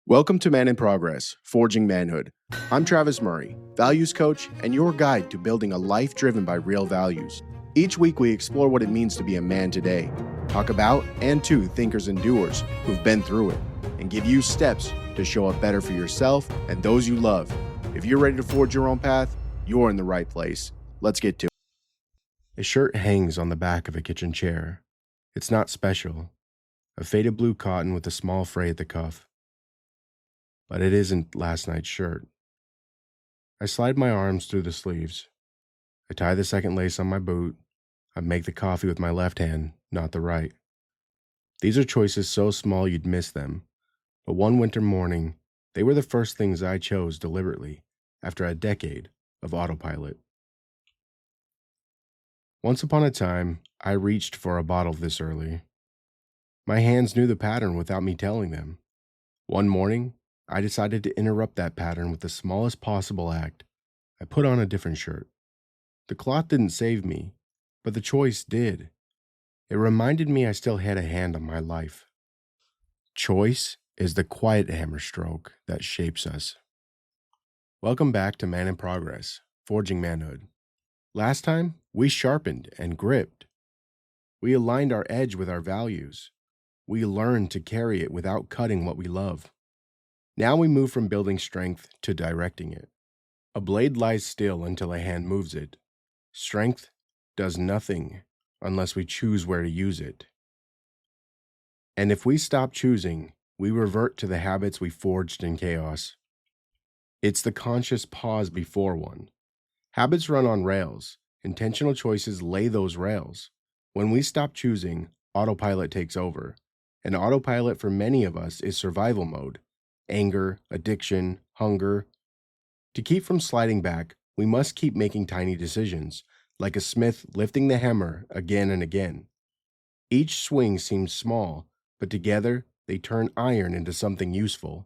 Welcome to Man in Progress, Forging Manhood. I'm Travis Murray, values coach and your guide to building a life driven by real values. Each week we explore what it means to be a man today, talk about and to thinkers and doers who've been through it, and give you steps to show up better for yourself and those you love. If you're ready to forge your own path, you're in the right place. Let's get to it. A shirt hangs on the back of a kitchen chair. It's not special. A faded blue cotton with a small fray at the cuff. But it isn't last night's shirt. I slide my arms through the sleeves. I tie the second lace on my boot. I make the coffee with my left hand, not the right. These are choices so small you'd miss them, but one winter morning, they were the first things I chose deliberately after a decade of autopilot. Once upon a time, I reached for a bottle this early. My hands knew the pattern without me telling them. One morning, I decided to interrupt that pattern with the smallest possible act. I put on a different shirt. The cloth didn't save me, but the choice did. It reminded me I still had a hand on my life. Choice is the quiet hammer stroke that shapes us. Welcome back to Man in Progress, Forging Manhood. Last time, we sharpened and gripped. We aligned our edge with our values. We learned to carry it without cutting what we love. Now we move from building strength to directing it. A blade lies still until a hand moves it. Strength does nothing unless we choose where to use it. And if we stop choosing, we revert to the habits we forged in chaos. It's the conscious pause before one. Habits run on rails. Intentional choices lay those rails. When we stop choosing, autopilot takes over. And autopilot for many of us is survival mode. Anger, addiction, hunger. To keep from sliding back, we must keep making tiny decisions, like a smith lifting the hammer again and again. Each swing seems small, but together they turn iron into something useful.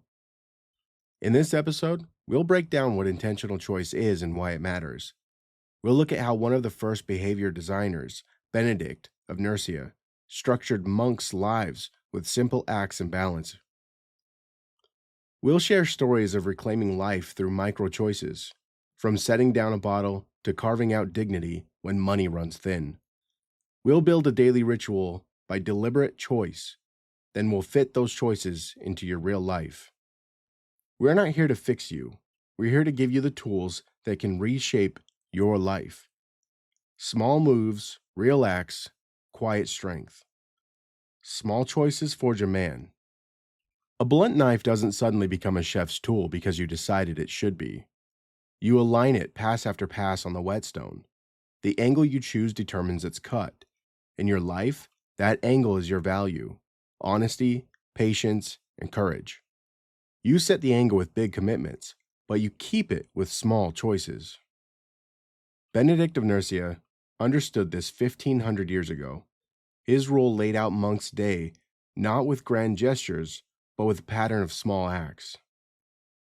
In this episode, we'll break down what intentional choice is and why it matters. We'll look at how one of the first behavior designers, Benedict of Nursia, structured monks' lives with simple acts and balance. We'll share stories of reclaiming life through micro choices, from setting down a bottle to carving out dignity when money runs thin. We'll build a daily ritual by deliberate choice, then we'll fit those choices into your real life. We're not here to fix you. We're here to give you the tools that can reshape your life. Small moves, real acts, quiet strength. Small choices forge a man. A blunt knife doesn't suddenly become a chef's tool because you decided it should be. You align it pass after pass on the whetstone. The angle you choose determines its cut. In your life, that angle is your value: honesty, patience, and courage. You set the angle with big commitments, but you keep it with small choices. Benedict of Nursia understood this 1500 years ago. His rule laid out monks' day not with grand gestures, but with a pattern of small acts.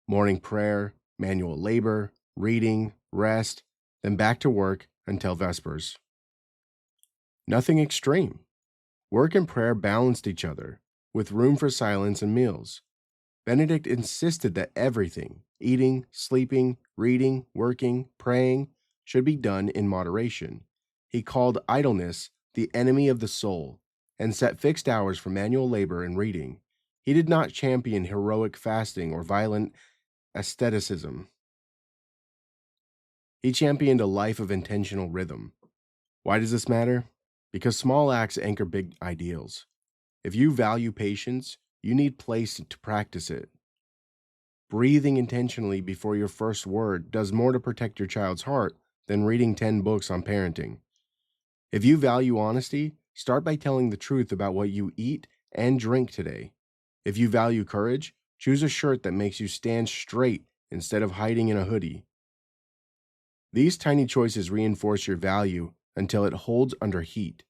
Morning prayer, manual labor, reading, rest, then back to work until Vespers. Nothing extreme. Work and prayer balanced each other, with room for silence and meals. Benedict insisted that everything, eating, sleeping, reading, working, praying, should be done in moderation. He called idleness the enemy of the soul and set fixed hours for manual labor and reading. He did not champion heroic fasting or violent asceticism. He championed a life of intentional rhythm. Why does this matter? Because small acts anchor big ideals. If you value patience, you need place to practice it. Breathing intentionally before your first word does more to protect your child's heart than reading 10 books on parenting. If you value honesty, start by telling the truth about what you eat and drink today. If you value courage, choose a shirt that makes you stand straight instead of hiding in a hoodie. These tiny choices reinforce your value until it holds under heat.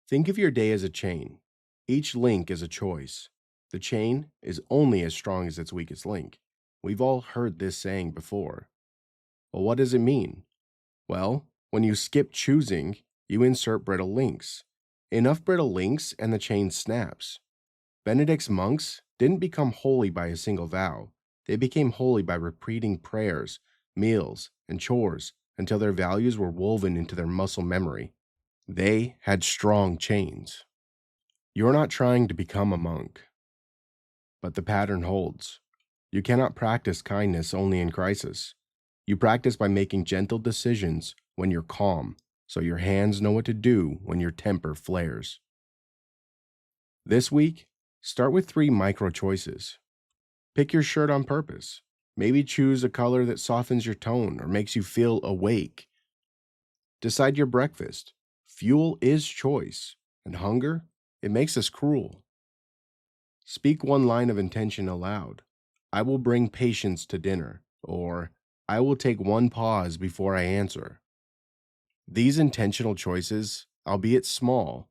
Think of your day as a chain. Each link is a choice. The chain is only as strong as its weakest link. We've all heard this saying before. Well, what does it mean? Well, when you skip choosing, you insert brittle links. Enough brittle links and the chain snaps. Benedict's monks didn't become holy by a single vow. They became holy by repeating prayers, meals, and chores until their values were woven into their muscle memory. They had strong chains. You're not trying to become a monk, but the pattern holds. You cannot practice kindness only in crisis. You practice by making gentle decisions when you're calm, so your hands know what to do when your temper flares. This week, start with 3 micro choices. Pick your shirt on purpose. Maybe choose a color that softens your tone or makes you feel awake. Decide your breakfast. Fuel is choice, and hunger, it makes us cruel. Speak one line of intention aloud. I will bring patience to dinner, or I will take one pause before I answer. These intentional choices, albeit small,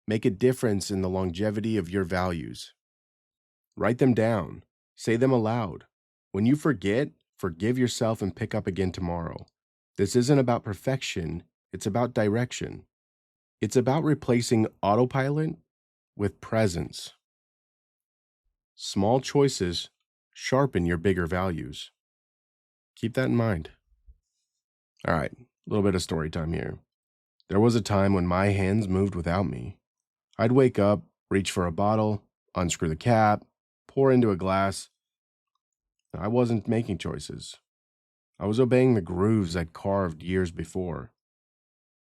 make a difference in the longevity of your values. Write them down. Say them aloud. When you forget, forgive yourself and pick up again tomorrow. This isn't about perfection, it's about direction. It's about replacing autopilot with presence. Small choices sharpen your bigger values. Keep that in mind. All right, a little bit of story time here. There was a time when my hands moved without me. I'd wake up, reach for a bottle, unscrew the cap, pour into a glass. I wasn't making choices. I was obeying the grooves I'd carved years before.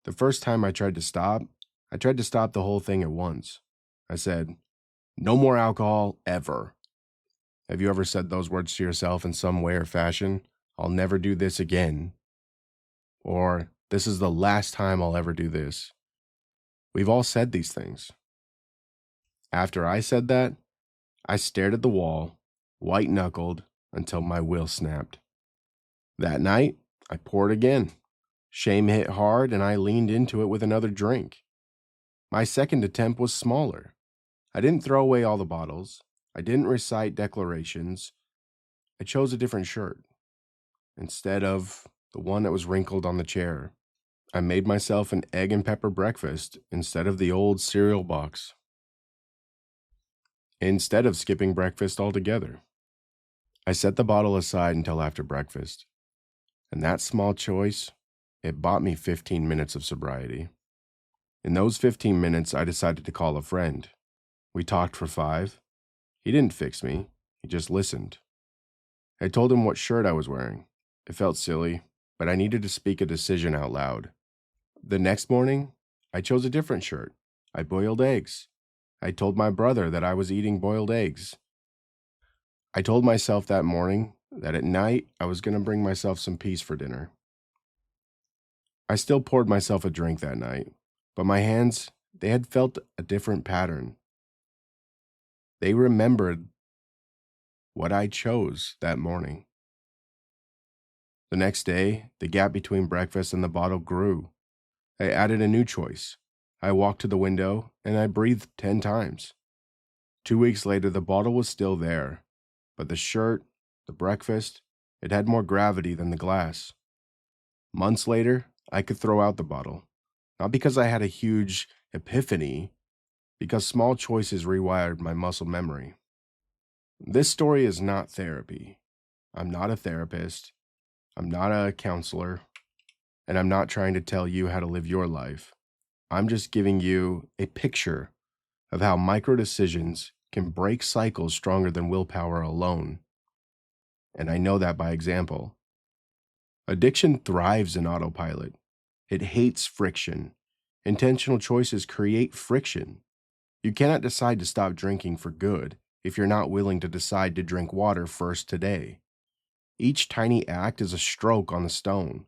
The first time I tried to stop the whole thing at once. I said, "No more alcohol, ever." Have you ever said those words to yourself in some way or fashion? "I'll never do this again." Or, "This is the last time I'll ever do this." We've all said these things. After I said that, I stared at the wall, white-knuckled, until my will snapped. That night, I poured again. Shame hit hard, and I leaned into it with another drink. My second attempt was smaller. I didn't throw away all the bottles. I didn't recite declarations. I chose a different shirt. Instead of the one that was wrinkled on the chair, I made myself an egg and pepper breakfast instead of the old cereal box. Instead of skipping breakfast altogether, I set the bottle aside until after breakfast. And that small choice, it bought me 15 minutes of sobriety. In those 15 minutes, I decided to call a friend. We talked for 5. He didn't fix me, he just listened. I told him what shirt I was wearing. It felt silly, but I needed to speak a decision out loud. The next morning, I chose a different shirt. I boiled eggs. I told my brother that I was eating boiled eggs. I told myself that morning that at night I was going to bring myself some peace for dinner. I still poured myself a drink that night, but my hands, they had felt a different pattern. They remembered what I chose that morning. The next day, the gap between breakfast and the bottle grew. I added a new choice. I walked to the window and I breathed 10 times. 2 weeks later, the bottle was still there, but the shirt, the breakfast, it had more gravity than the glass. Months later, I could throw out the bottle, not because I had a huge epiphany, because small choices rewired my muscle memory. This story is not therapy. I'm not a therapist. I'm not a counselor. And I'm not trying to tell you how to live your life. I'm just giving you a picture of how micro decisions can break cycles stronger than willpower alone. And I know that by example. Addiction thrives in autopilot. It hates friction. Intentional choices create friction. You cannot decide to stop drinking for good if you're not willing to decide to drink water first today. Each tiny act is a stroke on the stone.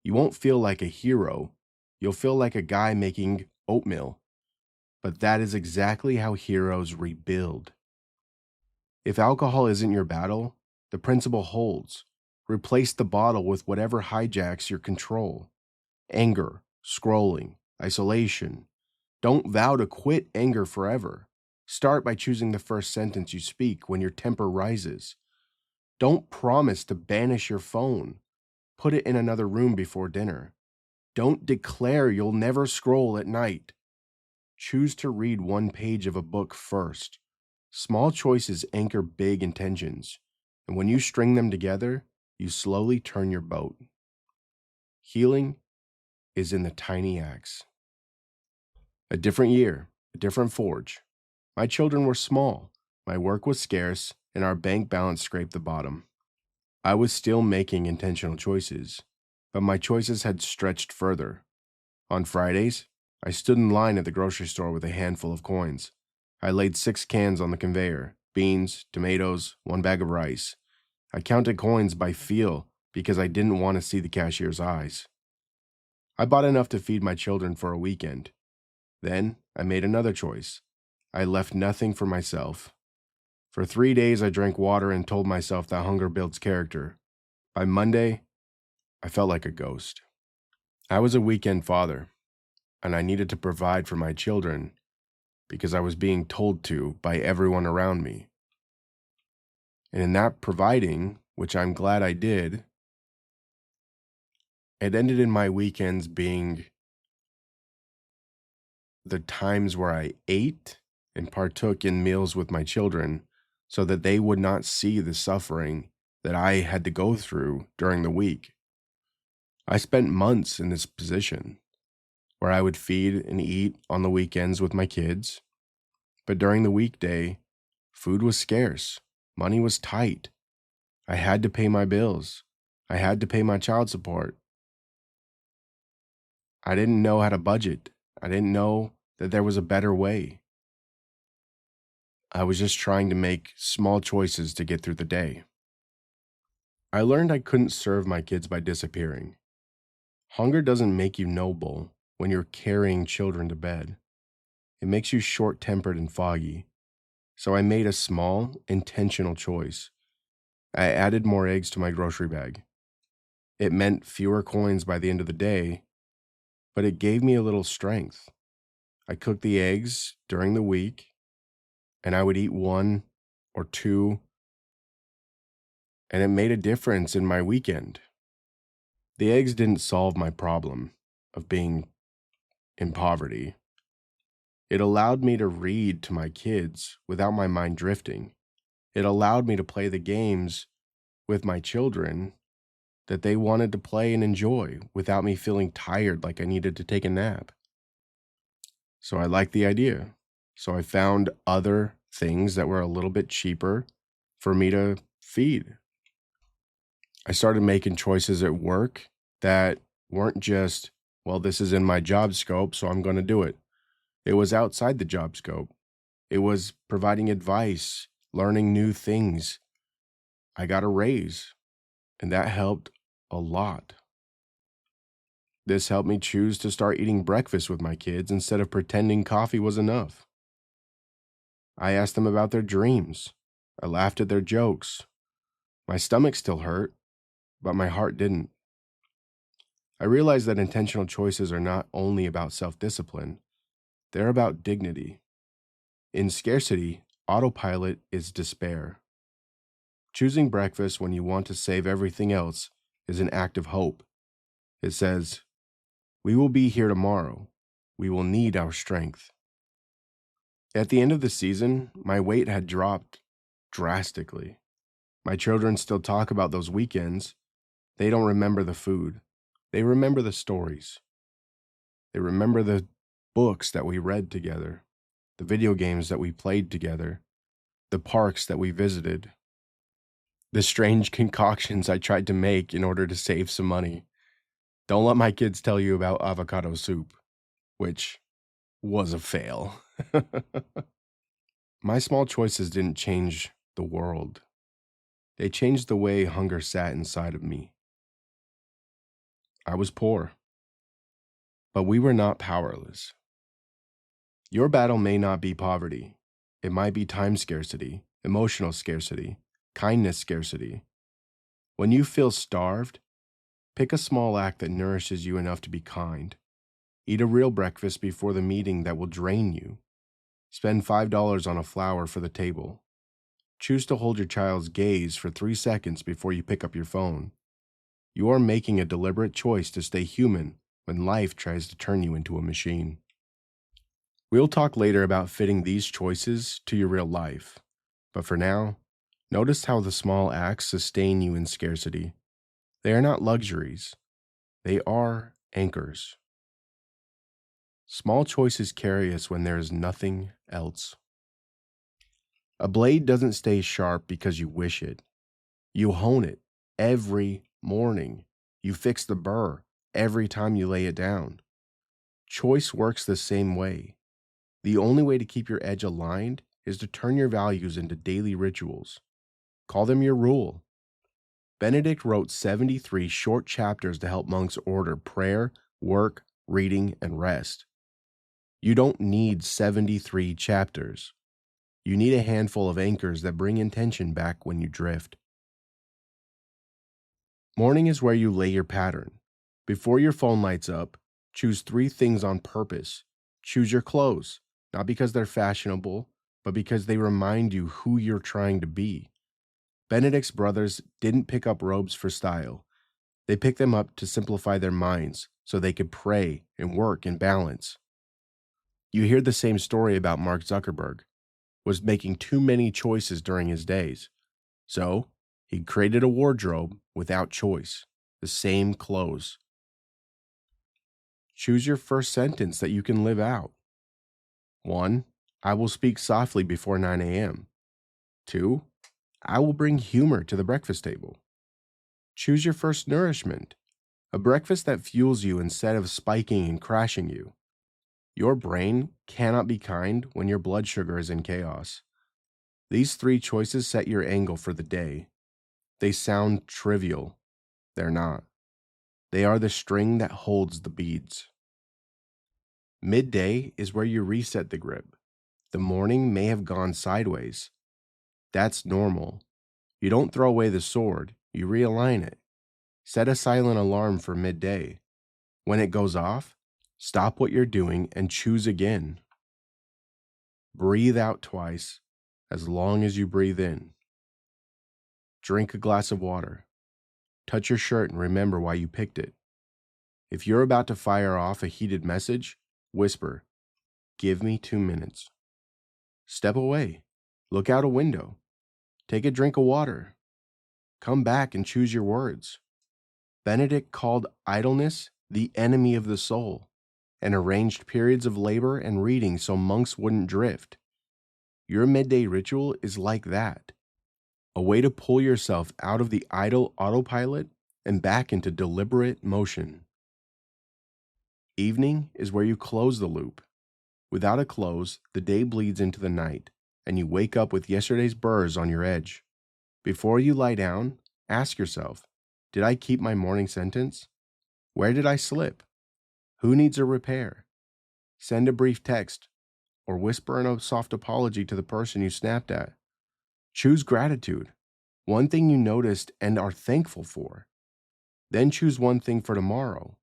You won't feel like a hero. You'll feel like a guy making oatmeal. But that is exactly how heroes rebuild. If alcohol isn't your battle, the principle holds. Replace the bottle with whatever hijacks your control. Anger, scrolling, isolation. Don't vow to quit anger forever. Start by choosing the first sentence you speak when your temper rises. Don't promise to banish your phone. Put it in another room before dinner. Don't declare you'll never scroll at night. Choose to read one page of a book first. Small choices anchor big intentions, and when you string them together, you slowly turn your boat. Healing is in the tiny acts. A different year, a different forge. My children were small, my work was scarce, and our bank balance scraped the bottom. I was still making intentional choices, but my choices had stretched further. On Fridays, I stood in line at the grocery store with a handful of coins. I laid 6 cans on the conveyor, beans, tomatoes, 1 bag of rice. I counted coins by feel because I didn't want to see the cashier's eyes. I bought enough to feed my children for a weekend. Then I made another choice. I left nothing for myself. For 3 days, I drank water and told myself that hunger builds character. By Monday, I felt like a ghost. I was a weekend father, and I needed to provide for my children because I was being told to by everyone around me. And in that providing, which I'm glad I did, it ended in my weekends being the times where I ate and partook in meals with my children so that they would not see the suffering that I had to go through during the week. I spent months in this position where I would feed and eat on the weekends with my kids, but during the weekday, food was scarce, money was tight. I had to pay my bills. I had to pay my child support. I didn't know how to budget. I didn't know that there was a better way. I was just trying to make small choices to get through the day. I learned I couldn't serve my kids by disappearing. Hunger doesn't make you noble when you're carrying children to bed. It makes you short-tempered and foggy. So I made a small, intentional choice. I added more eggs to my grocery bag. It meant fewer coins by the end of the day, but it gave me a little strength. I cooked the eggs during the week, and I would eat 1 or 2, and it made a difference in my weekend. The eggs didn't solve my problem of being in poverty. It allowed me to read to my kids without my mind drifting. It allowed me to play the games with my children that they wanted to play and enjoy without me feeling tired like I needed to take a nap. So I liked the idea. So I found other things that were a little bit cheaper for me to feed. I started making choices at work that weren't just, well, this is in my job scope, so I'm going to do it. It was outside the job scope. It was providing advice, learning new things. I got a raise, and that helped a lot. This helped me choose to start eating breakfast with my kids instead of pretending coffee was enough. I asked them about their dreams. I laughed at their jokes. My stomach still hurt, but my heart didn't. I realized that intentional choices are not only about self-discipline, they're about dignity. In scarcity, autopilot is despair. Choosing breakfast when you want to save everything else is an act of hope. It says, "We will be here tomorrow. We will need our strength." At the end of the season, my weight had dropped drastically. My children still talk about those weekends. They don't remember the food. They remember the stories. They remember the books that we read together, the video games that we played together, the parks that we visited, the strange concoctions I tried to make in order to save some money. Don't let my kids tell you about avocado soup, which was a fail. My small choices didn't change the world. They changed the way hunger sat inside of me. I was poor, but we were not powerless. Your battle may not be poverty. It might be time scarcity, emotional scarcity, kindness scarcity. When you feel starved, pick a small act that nourishes you enough to be kind. Eat a real breakfast before the meeting that will drain you. Spend $5 on a flower for the table. Choose to hold your child's gaze for 3 seconds before you pick up your phone. You are making a deliberate choice to stay human when life tries to turn you into a machine. We'll talk later about fitting these choices to your real life. But for now, notice how the small acts sustain you in scarcity. They are not luxuries, they are anchors. Small choices carry us when there is nothing else. A blade doesn't stay sharp because you wish it. You hone it every morning. You fix the burr every time you lay it down. Choice works the same way. The only way to keep your edge aligned is to turn your values into daily rituals. Call them your rule. Benedict wrote 73 short chapters to help monks order prayer, work, reading, and rest. You don't need 73 chapters. You need a handful of anchors that bring intention back when you drift. Morning is where you lay your pattern. Before your phone lights up, choose 3 things on purpose. Choose your clothes, not because they're fashionable, but because they remind you who you're trying to be. Benedict's brothers didn't pick up robes for style. They picked them up to simplify their minds so they could pray and work in balance. You hear the same story about Mark Zuckerberg, was making too many choices during his days. So, he created a wardrobe without choice, the same clothes. Choose your first sentence that you can live out. 1. I will speak softly before 9 a.m. 2. I will bring humor to the breakfast table. Choose your first nourishment, a breakfast that fuels you instead of spiking and crashing you. Your brain cannot be kind when your blood sugar is in chaos. These 3 choices set your angle for the day. They sound trivial. They're not. They are the string that holds the beads. Midday is where you reset the grip. The morning may have gone sideways. That's normal. You don't throw away the sword, you realign it. Set a silent alarm for midday. When it goes off, stop what you're doing and choose again. Breathe out twice, as long as you breathe in. Drink a glass of water. Touch your shirt and remember why you picked it. If you're about to fire off a heated message, whisper, "Give me 2 minutes." Step away. Look out a window. Take a drink of water. Come back and choose your words. Benedict called idleness the enemy of the soul and arranged periods of labor and reading so monks wouldn't drift. Your midday ritual is like that, a way to pull yourself out of the idle autopilot and back into deliberate motion. Evening is where you close the loop. Without a close, the day bleeds into the night, and you wake up with yesterday's burrs on your edge. Before you lie down, ask yourself, did I keep my morning sentence? Where did I slip? Who needs a repair? Send a brief text, or whisper in a soft apology to the person you snapped at. Choose gratitude, one thing you noticed and are thankful for. Then choose one thing for tomorrow.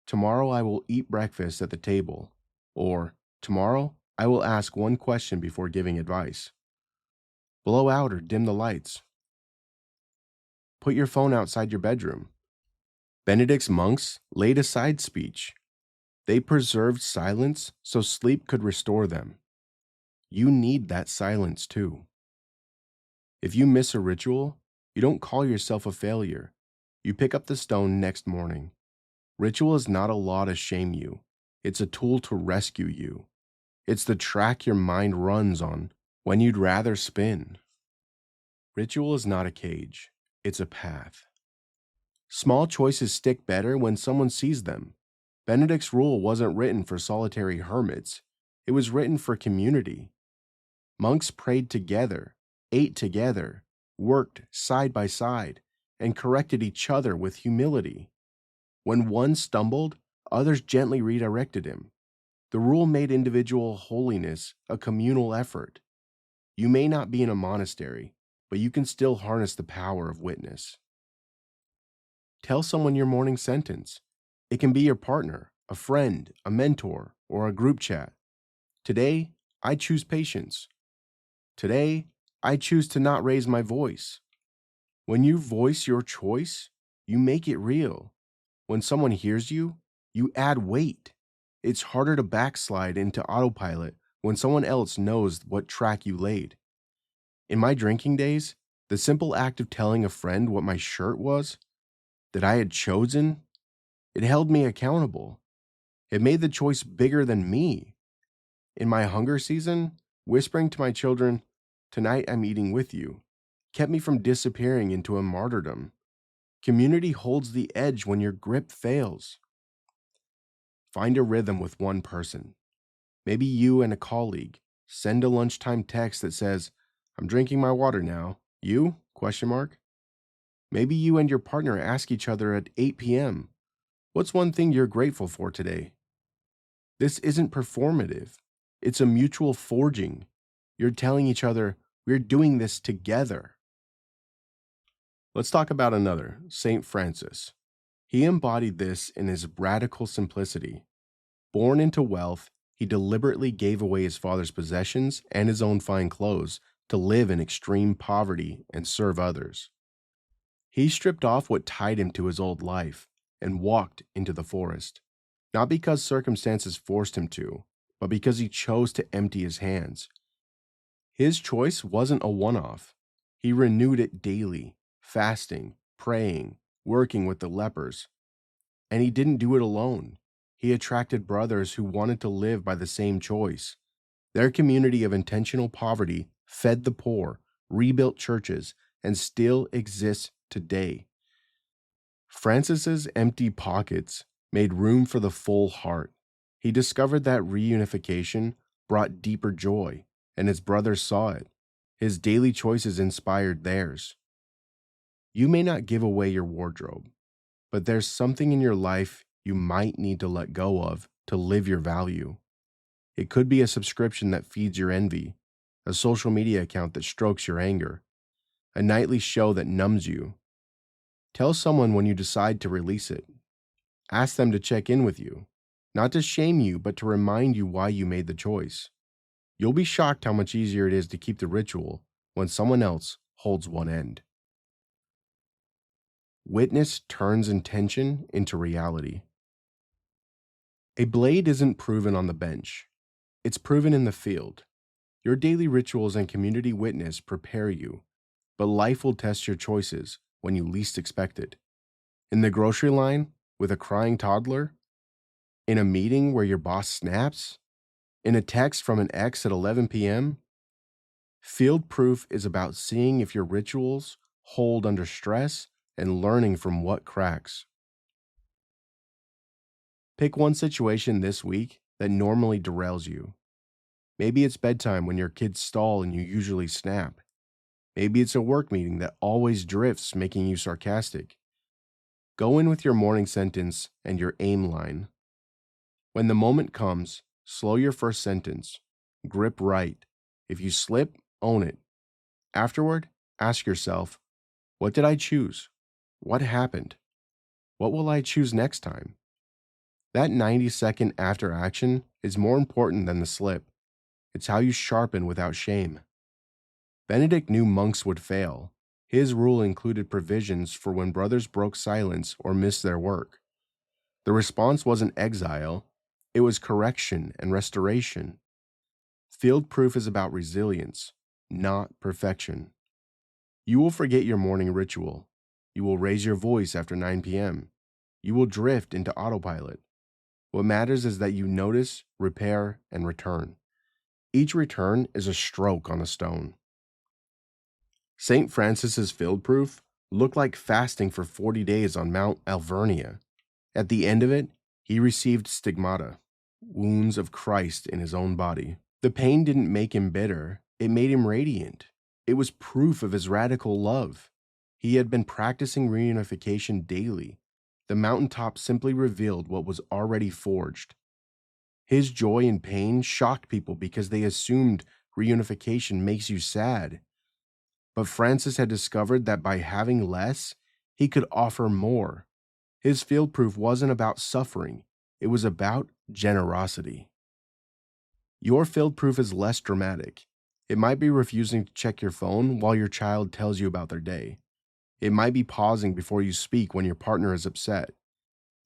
Tomorrow I will eat breakfast at the table, or tomorrow I will ask one question before giving advice. Blow out or dim the lights. Put your phone outside your bedroom. Benedict's monks laid aside speech. They preserved silence so sleep could restore them. You need that silence too. If you miss a ritual, you don't call yourself a failure. You pick up the stone next morning. Ritual is not a law to shame you. It's a tool to rescue you. It's the track your mind runs on when you'd rather spin. Ritual is not a cage. It's a path. Small choices stick better when someone sees them. Benedict's rule wasn't written for solitary hermits. It was written for community. Monks prayed together, ate together, worked side by side, and corrected each other with humility. When one stumbled, others gently redirected him. The rule made individual holiness a communal effort. You may not be in a monastery, but you can still harness the power of witness. Tell someone your morning sentence. It can be your partner, a friend, a mentor, or a group chat. Today, I choose patience. Today, I choose to not raise my voice. When you voice your choice, you make it real. When someone hears you, you add weight. It's harder to backslide into autopilot when someone else knows what track you laid. In my drinking days, the simple act of telling a friend what my shirt was, that I had chosen, it held me accountable. It made the choice bigger than me. In my hunger season, whispering to my children, "Tonight I'm eating with you," kept me from disappearing into a martyrdom. Community holds the edge when your grip fails. Find a rhythm with one person. Maybe you and a colleague. Send a lunchtime text that says, "I'm drinking my water now. You?" Question mark. Maybe you and your partner ask each other at 8 p.m., "What's one thing you're grateful for today?" This isn't performative. It's a mutual forging. You're telling each other, "We're doing this together." Let's talk about another, St. Francis. He embodied this in his radical simplicity. Born into wealth, he deliberately gave away his father's possessions and his own fine clothes to live in extreme poverty and serve others. He stripped off what tied him to his old life and walked into the forest, not because circumstances forced him to, but because he chose to empty his hands. His choice wasn't a one-off. He renewed it daily, fasting, praying, working with the lepers. And he didn't do it alone. He attracted brothers who wanted to live by the same choice. Their community of intentional poverty fed the poor, rebuilt churches, and still exists today. Francis's empty pockets made room for the full heart. He discovered that reunification brought deeper joy, and his brothers saw it. His daily choices inspired theirs. You may not give away your wardrobe, but there's something in your life you might need to let go of to live your value. It could be a subscription that feeds your envy, a social media account that strokes your anger, a nightly show that numbs you. Tell someone when you decide to release it. Ask them to check in with you, not to shame you, but to remind you why you made the choice. You'll be shocked how much easier it is to keep the ritual when someone else holds one end. Witness turns intention into reality. A blade isn't proven on the bench. It's proven in the field. Your daily rituals and community witness prepare you, but life will test your choices when you least expect it. In the grocery line with a crying toddler? In a meeting where your boss snaps? In a text from an ex at 11 p.m.? Field proof is about seeing if your rituals hold under stress and learning from what cracks. Pick one situation this week that normally derails you. Maybe it's bedtime when your kids stall and you usually snap. Maybe it's a work meeting that always drifts, making you sarcastic. Go in with your morning sentence and your aim line. When the moment comes, slow your first sentence. Grip right. If you slip, own it. Afterward, ask yourself, what did I choose? What happened? What will I choose next time? That 90-second after action is more important than the slip. It's how you sharpen without shame. Benedict knew monks would fail. His rule included provisions for when brothers broke silence or missed their work. The response wasn't exile, it was correction and restoration. Field proof is about resilience, not perfection. You will forget your morning ritual. You will raise your voice after 9 p.m. You will drift into autopilot. What matters is that you notice, repair, and return. Each return is a stroke on a stone. St. Francis's field proof looked like fasting for 40 days on Mount Alvernia. At the end of it, he received stigmata, wounds of Christ in his own body. The pain didn't make him bitter, it made him radiant. It was proof of his radical love. He had been practicing reunification daily. The mountaintop simply revealed what was already forged. His joy and pain shocked people because they assumed reunification makes you sad. But Francis had discovered that by having less, he could offer more. His field proof wasn't about suffering, it was about generosity. Your field proof is less dramatic. It might be refusing to check your phone while your child tells you about their day. It might be pausing before you speak when your partner is upset.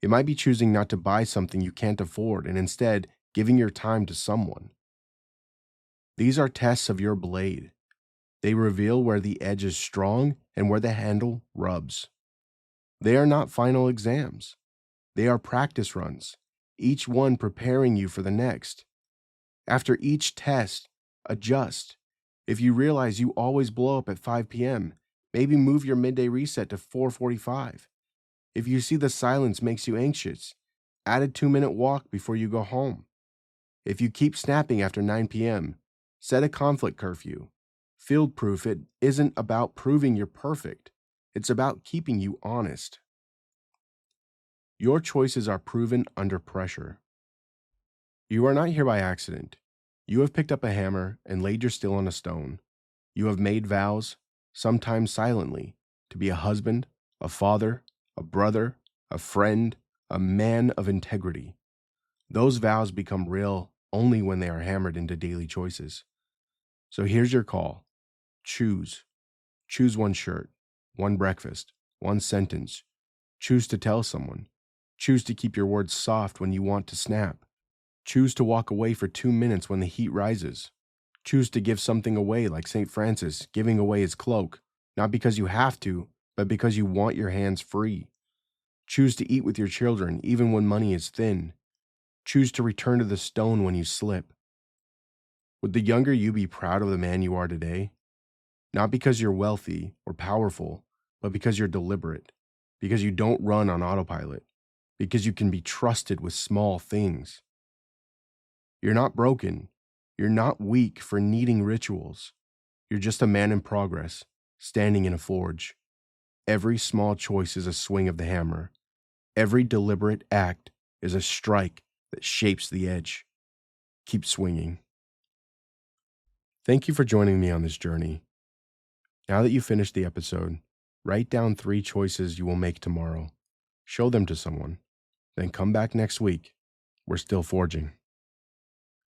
It might be choosing not to buy something you can't afford and instead giving your time to someone. These are tests of your blade. They reveal where the edge is strong and where the handle rubs. They are not final exams. They are practice runs, each one preparing you for the next. After each test, adjust. If you realize you always blow up at 5 p.m., maybe move your midday reset to 4:45. If you see the silence makes you anxious, add a 2-minute walk before you go home. If you keep snapping after 9 p.m., set a conflict curfew. Field proof it isn't about proving you're perfect. It's about keeping you honest. Your choices are proven under pressure. You are not here by accident. You have picked up a hammer and laid your steel on a stone. You have made vows, sometimes silently, to be a husband, a father, a brother, a friend, a man of integrity. Those vows become real only when they are hammered into daily choices. So here's your call. Choose. Choose one shirt, one breakfast, one sentence. Choose to tell someone. Choose to keep your words soft when you want to snap. Choose to walk away for 2 minutes when the heat rises. Choose to give something away like St. Francis giving away his cloak, not because you have to, but because you want your hands free. Choose to eat with your children even when money is thin. Choose to return to the stone when you slip. Would the younger you be proud of the man you are today? Not because you're wealthy or powerful, but because you're deliberate, because you don't run on autopilot, because you can be trusted with small things. You're not broken. You're not weak for needing rituals. You're just a man in progress, standing in a forge. Every small choice is a swing of the hammer. Every deliberate act is a strike that shapes the edge. Keep swinging. Thank you for joining me on this journey. Now that you've finished the episode, write down 3 choices you will make tomorrow. Show them to someone. Then come back next week. We're still forging.